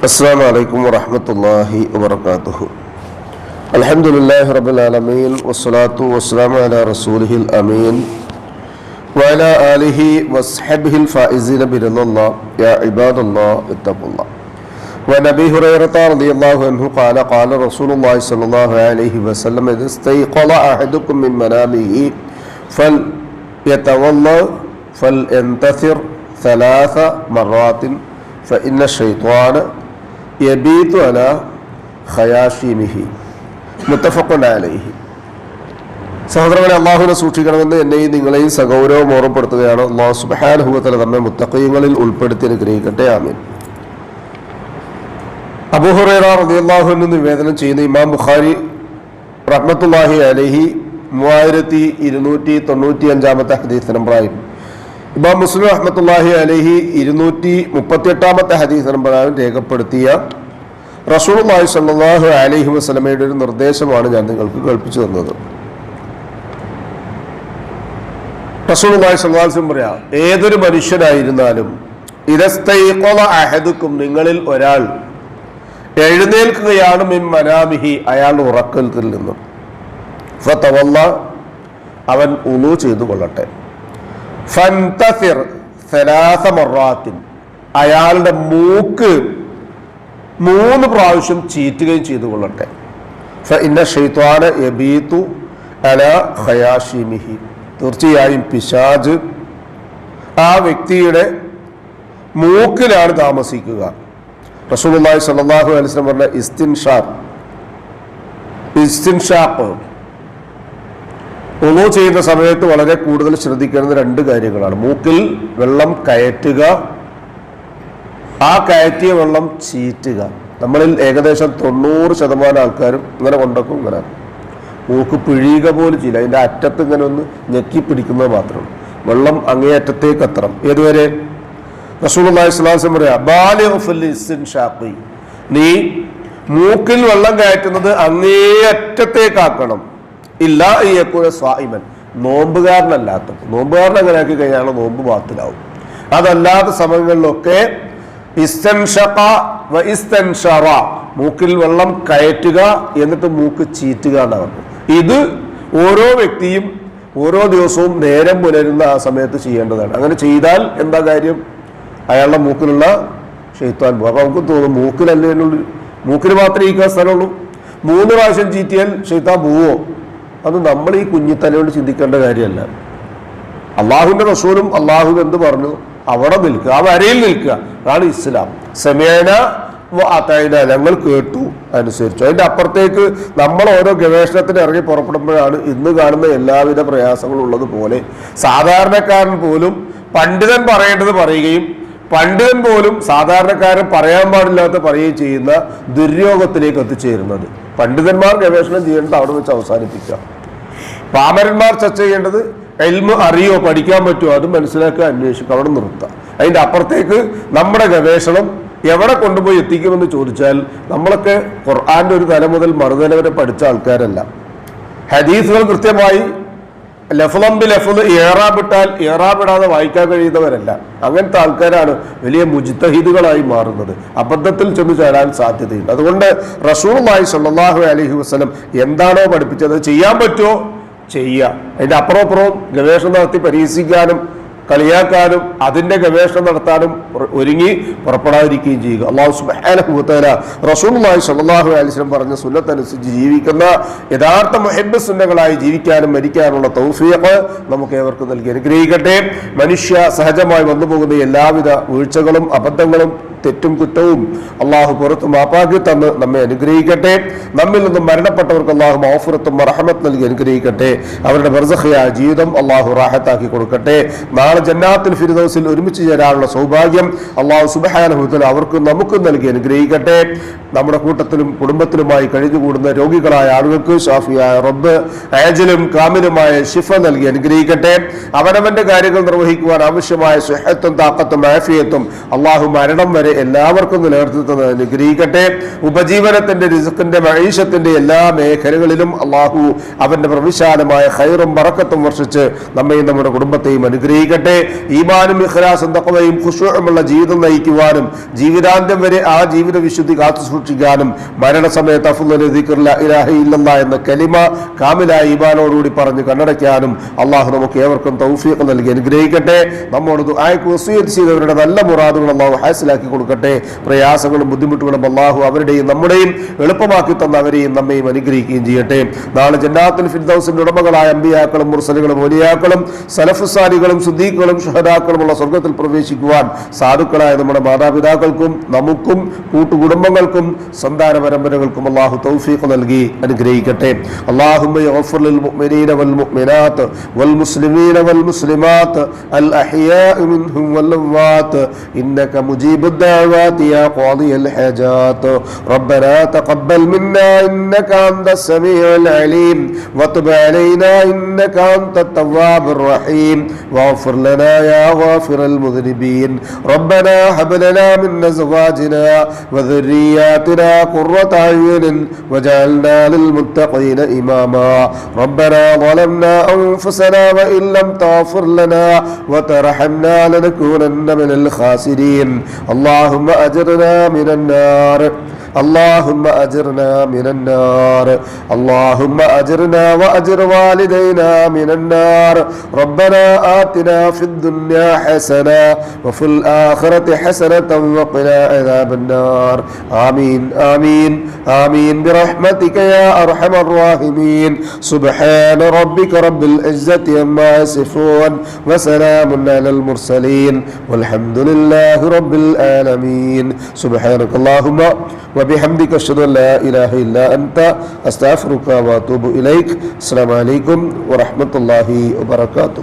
അസ്സലാമു അലൈക്കും വറഹ്മത്തുള്ളാഹി വബറകാതുഹു. അൽഹംദുലില്ലാഹി റബ്ബിൽ ആലമീൻ വസ്സലാത്തു വസ്സലാമു അലാ റസൂലിഹിൽ അമീൻ വഅലാ ആലിഹി വസ്ഹബിഹിൽ ഫായിസീന ബിറളില്ലാഹ് യാ ഇബാദല്ലാഹ് ഇത്തഖുല്ലാഹ്. وعن أبي هريرة رضي الله عنه قال قال رسول الله صلى الله عليه وسلم إذا استيقظ أحدكم من منامه فليتوضأ فلينتثر 3 مرات فإن الشيطان يبيت على خياشيمه متفق عليه. സഹോദരങ്ങളെ, അള്ളാഹുവിനെ സൂക്ഷിക്കണമെന്ന് എന്നെയും നിങ്ങളെയും സഗൗരവം ഓർമ്മപ്പെടുത്തുകയാണ്. അള്ളാഹു സുബ്ഹാനഹു വ തആല നമ്മെ മുത്തഖീങ്ങളിൽ ഉൾപ്പെടുത്തി അനുഗ്രഹിക്കട്ടെ. ആമീൻ. അബൂ ഹുറൈറ റളിയല്ലാഹു അൻഹു നിവേദനം ചെയ്യുന്ന ഇമാം ബുഖാരി റഹ്മത്തുള്ളാഹി അലൈഹി 3295 ഹദീസ് നമ്പറായും ഇമാം മുസ്ലിം റഹ്മത്തുള്ളാഹി അലൈഹി 238 ഹദീസ് നമ്പറായും രേഖപ്പെടുത്തിയ റസൂലുള്ളാഹി സ്വല്ലല്ലാഹു അലൈഹി വസല്ലമയുടെ ഒരു നിർദ്ദേശമാണ് ഞാൻ നിങ്ങൾക്ക് കേൾപ്പിച്ചു തന്നത്. റസൂലുള്ളാഹി സ്വല്ലല്ലാഹു അലൈഹി വസല്ലം പറയാം, ഏതൊരു മനുഷ്യനായിരുന്നാലും ഇദസ്തൈഖള അഹദുക്കും, നിങ്ങളിൽ ഒരാൾ എഴുന്നേൽക്കുകയാണ് മിൻ മനാമിഹി, അയാളുടെ ഉറക്കത്തിൽ നിന്നും, ഫതവല്ല, അവൻ ഉളു ചെയ്തു കൊള്ളട്ടെ, ഫൻതസിർ 3 മറാത്തിൻ, അയാളുടെ മൂക്ക് 3 പ്രാവശ്യം ചീറ്റുകയും ചെയ്തു കൊള്ളട്ടെ, ഫഇന്ന ശൈത്വാന യബീതു അലാ ഖയാശിമിഹി, തീർച്ചയായും പിശാച് ആ വ്യക്തിയുടെ മൂക്കിലാണ് താമസിക്കുക. റസൂലുള്ളാഹി സ്വല്ലല്ലാഹു അലൈഹി വസല്ലം പറഞ്ഞ ഇസ്തിൻഷാഖ് വുളൂ ചെയ്യുന്ന സമയത്ത് വളരെ കൂടുതൽ ശ്രദ്ധിക്കേണ്ട 2 കാര്യങ്ങളാണ്. മൂക്കിൽ വെള്ളം കയറ്റുക, ആ കയറ്റിയ വെള്ളം ചീറ്റുക. നമ്മളിൽ ഏകദേശം 90% ആൾക്കാരും ഇങ്ങനെ കൊണ്ടൊക്കെ ഇങ്ങനെ മൂക്ക് പിഴിയുക പോലും ചെയ്യില്ല, അതിൻ്റെ അറ്റത്ത് ഇങ്ങനെ ഒന്ന് ഞെക്കി പിടിക്കുന്നത് മാത്രം. വെള്ളം അങ്ങേയറ്റത്തേക്ക് എത്തണം. ഏതുവരെ? റസൂലുള്ളാഹി സ്വല്ലല്ലാഹു അലൈഹി വസല്ലം പറയാ, ബാലിഗ് ഫിൽ ഇസ്തിൻഷാഖി, നീ മൂക്കിൽ വെള്ളം കയറ്റുന്നത് അങ്ങേയറ്റത്തേക്കാക്കണം. ഇല്ലാ യകൂന സ്വായിമൻ, നോമ്പുകാരനല്ലാത്തപ്പോൾ. നോമ്പുകാരൻ അങ്ങനെ ആക്കി കഴിഞ്ഞാൽ നോമ്പ് ബാത്തിലാവും. അതല്ലാത്ത സമയങ്ങളിലൊക്കെ ഇസ്തൻഷഖ വ ഇസ്തൻഷറ, മൂക്കിൽ വെള്ളം കയറ്റുക എന്നിട്ട് മൂക്ക് ചീറ്റുക എന്നാണ്. ഇത് ഓരോ വ്യക്തിയും ഓരോ ദിവസവും നേരം പുലരുന്ന ആ സമയത്ത് ചെയ്യേണ്ടതാണ്. അങ്ങനെ ചെയ്താൽ എന്താ കാര്യം? അയാളുടെ മൂക്കിലുള്ള ശൈത്താൻ പോകും. അപ്പൊ നമുക്ക് തോന്നും മൂക്കിലല്ലേ, മൂക്കിൽ മാത്രമേ ഇരിക്കാൻ സ്ഥലമുള്ളൂ, 3 പ്രാവശ്യം ചീറ്റിയാൽ ശൈത്താൻ പോവോ? അത് നമ്മൾ ഈ കുഞ്ഞിത്തലയോട് ചിന്തിക്കേണ്ട കാര്യമല്ല. അള്ളാഹുവിന്റെ റസൂലും അള്ളാഹു എന്ത് പറഞ്ഞു അവിടെ നിൽക്കുക, ആ വരയിൽ നിൽക്കുക. അതാണ് ഇസ്ലാം. സമേന അതൈന, ഞങ്ങൾ കേട്ടു, അനുസരിച്ചു. അതിന്റെ അപ്പുറത്തേക്ക് നമ്മൾ ഓരോ ഗവേഷണത്തിന് ഇറങ്ങി പുറപ്പെടുമ്പോഴാണ് ഇന്ന് കാണുന്ന എല്ലാവിധ പ്രയാസങ്ങളും ഉള്ളതുപോലെ സാധാരണക്കാരൻ പോലും പണ്ഡിതൻ പറയേണ്ടത് പറയുകയും പണ്ഡിതൻ പോലും സാധാരണക്കാരൻ പറയാൻ പാടില്ലാത്ത പറയുകയും ചെയ്യുന്ന ദുര്യോഗത്തിലേക്ക് എത്തിച്ചേരുന്നത്. പണ്ഡിതന്മാർ ഗവേഷണം ചെയ്യേണ്ടത് അവിടെ വെച്ച് അവസാനിപ്പിക്കുക. പാമരന്മാർ ചർച്ച ചെയ്യേണ്ടത് ഇൽമ് അറിയോ, പഠിക്കാൻ പറ്റുമോ, അത് മനസ്സിലാക്കുക, അന്വേഷിക്കുക, അവിടെ നിർത്തുക. അതിൻ്റെ അപ്പുറത്തേക്ക് നമ്മുടെ ഗവേഷണം എവിടെ കൊണ്ടുപോയി എത്തിക്കുമെന്ന് ചോദിച്ചാൽ നമ്മളൊക്കെ ഖുർആന്റെ ഒരു തല മുതൽ മറുതല വരെ പഠിച്ച ആൾക്കാരല്ല. ഹദീസുകൾ കൃത്യമായി ലഫ്ളംബി ലഫ്ള് ഏറാബിട്ടാൽ ഏറാബിടാതെ വായിക്കാൻ കഴിയുന്നവരല്ല. അങ്ങനത്തെ ആൾക്കാരാണ് വലിയ മുജ്തഹിദുകളായി മാറുന്നത്. അബദ്ധത്തിൽ ചെന്ന് ചേരാൻ സാധ്യതയുണ്ട്. അതുകൊണ്ട് റസൂലുള്ളാഹി സ്വല്ലല്ലാഹു അലൈഹി വസല്ലം എന്താണോ പഠിപ്പിച്ചത് ചെയ്യാൻ പറ്റുമോ ചെയ്യുക. അതിന്റെ അപ്പുറം ഗവേഷണം നടത്തി പരീക്ഷിക്കാനും കളിയാക്കാനും അതിന്റെ ഗവേഷണം നടത്താനും ഒരുങ്ങി പുറപ്പെടാതിരിക്കുകയും ചെയ്യുക. അല്ലാഹു സുബ്ഹാനഹു വ തആല റസൂലുള്ളാഹി സ്വല്ലല്ലാഹു അലൈഹി വസല്ലം പറഞ്ഞ സുന്നത്തനുസരിച്ച് ജീവിക്കുന്ന യഥാർത്ഥ മുഹിബ്ബ് സുന്നകളായി ജീവിക്കാനും മരിക്കാനുള്ള തൗഫീഖ് നമുക്ക് ഏവർക്കും നൽകി അനുഗ്രഹിക്കട്ടെ. മനുഷ്യ സഹജമായി വന്നുപോകുന്ന എല്ലാവിധ വീഴ്ചകളും അബദ്ധങ്ങളും തെറ്റും കുറ്റവും അള്ളാഹു പുറത്ത് മാപ്പാക്കി തന്ന് നമ്മെ അനുഗ്രഹിക്കട്ടെ. നമ്മിൽ നിന്നും മരണപ്പെട്ടവർക്ക് അള്ളാഹു മഗ്ഫിറത്തും റഹ്മത്ത് നൽകി അനുഗ്രഹിക്കട്ടെ. അവരുടെ ബർസഖിയായ ജീവിതം അള്ളാഹു റാഹത്താക്കി കൊടുക്കട്ടെ. നാളെ ജന്നാത്തുൽ ഫിർദൗസിൽ ഒരുമിച്ച് ചേരാനുള്ള സൗഭാഗ്യം അള്ളാഹു സുബ്ഹാനഹു വ തആല അവർക്കും നമുക്കും നൽകി അനുഗ്രഹിക്കട്ടെ. നമ്മുടെ കൂട്ടത്തിലും കുടുംബത്തിലുമായി കഴിഞ്ഞുകൂടുന്ന രോഗികളായ ആളുകൾക്ക് ഷാഫിയായ റബ്ബ് ആജിലും കാമിലുമായ ശിഫ നൽകി അനുഗ്രഹിക്കട്ടെ. അവനവന്റെ കാര്യങ്ങൾ നിർവഹിക്കുവാൻ ആവശ്യമായ സുഹത്തും താഖത്തും ആഫിയത്തും അള്ളാഹു മരണം വരെ എല്ലാവർക്കും നിലനിർത്തി തന്ന് അനുഗ്രഹിക്കട്ടെ. ഉപജീവനത്തിന്റെ, റിസ്കിന്റെ, മഈശത്തിന്റെ എല്ലാ മേഖലകളിലും അള്ളാഹു അവന്റെ പ്രവിശാലമായ ഖൈറും ബറക്കത്തും വർഷിച്ച് നമ്മയും നമ്മുടെ കുടുംബത്തെയും അനുഗ്രഹിക്കട്ടെ. ഈമാനും ഇഖ്ലാസും തഖ്വയും ഖുശൂഉമുള്ള ജീവിതം നയിക്കുവാനും ജീവിതാന്ത്യം വരെ ആ ജീവിത വിശുദ്ധി കാത്തു സൂക്ഷിക്കാനും മരണസമയത്ത് അഫ്ളലു ദിക്ർ ലാ ഇലാഹ ഇല്ലല്ലാഹ് എന്ന കലിമ കാമിലായ ഈമാനോടുകൂടി പറഞ്ഞ് കണ്ണടയ്ക്കാനും അള്ളാഹു നമുക്ക് ഏവർക്കും തൗഫീഖ് നൽകി അനുഗ്രഹിക്കട്ടെ. നമ്മോട് ദുആയ്ക്ക് വസിയ്യത്ത് ചെയ്തവരുടെ നല്ല മുറാദുകൾ അള്ളാഹു ഹാസിലാക്കി കൊടുക്കട്ടെ. പ്രയാസങ്ങളും ബുദ്ധിമുട്ടുകളും അള്ളാഹു അവരുടെയും നമ്മുടെയും എളുപ്പമാക്കി തന്ന അവരെയും നമ്മയും അനുഗ്രഹിക്കുകയും ചെയ്യട്ടെ. നാളെ ജന്നാത്തുൽ ഫിർദൗസിന്റെ ഉടമകളായ അമ്പിയാക്കളും മുർസലുകളും വലിയാക്കളും സലഫുസാലികളും സുദ്ദീഖുകളും ശുഹദാക്കളുമുള്ള സ്വർഗ്ഗത്തിൽ പ്രവേശിക്കുവാൻ സാധുക്കളായ നമ്മുടെ മാതാപിതാക്കൾക്കും നമുക്കും കൂട്ടുകുടുംബങ്ങൾക്കും സന്താന പരമ്പരകൾക്കും അള്ളാഹു തൗഫീഖ് നൽകി അനുഗ്രഹിക്കട്ടെ. അല്ലാഹുമ്മ യഗ്ഫിർ ലിൽ മുഅ്മിനീന വൽ മുഅ്മിനാത്ത് വൽ മുസ്ലിമീന വൽ മുസ്ലിമാത്ത് അൽ അഹ്യാഇ മിൻഹും വൽ അംവാത്ത് ഇന്നക മുജീബുദ് ദഅവാതി യാ ഖാദിയൽ ഹാജാത്ത് റബ്ബനാ തഖബ്ബൽ മിന്നാ ഇന്നക അൻതസ് സമീഉൽ അലീം വതുബ് അലൈനാ ഇന്നക അൻതത് തവ്വാബുർ റഹീം വഗ്ഫിർ ലനാ യാ ഗാഫിറൽ മുദ്നിബീൻ റബ്ബനാ ഹബ് ലനാ മിൻ അസ്വാജിനാ വദുർരിയാതിനാ ഖുർറത അയ്യുൻ വജഅൽനാ ലിൽ മുത്തഖീന ഇമാമാ റബ്ബനാ ളലംനാ അൻഫുസനാ വഇൻ ലം തഗ്ഫിർ ലനാ വതർഹംനാ ലനകൂനന്ന മിനൽ ഖാസിരീൻ اللهم أجرنا من النار اللهم أجرنا من النار اللهم أجرنا وأجر والدينا من النار ربنا آتنا في الدنيا حسنة وفي الآخرة حسنة وقنا عذاب النار آمين آمين آمين برحمتك يا أرحم الراحمين سبحان ربك رب العزة عما يصفون وسلام على المرسلين والحمد لله رب العالمين سبحانك اللهم وبحمدك أشهد أن لا إله إلا أنت أستغفرك وأتوب إليك. السلام عليكم ورحمة الله وبركاته.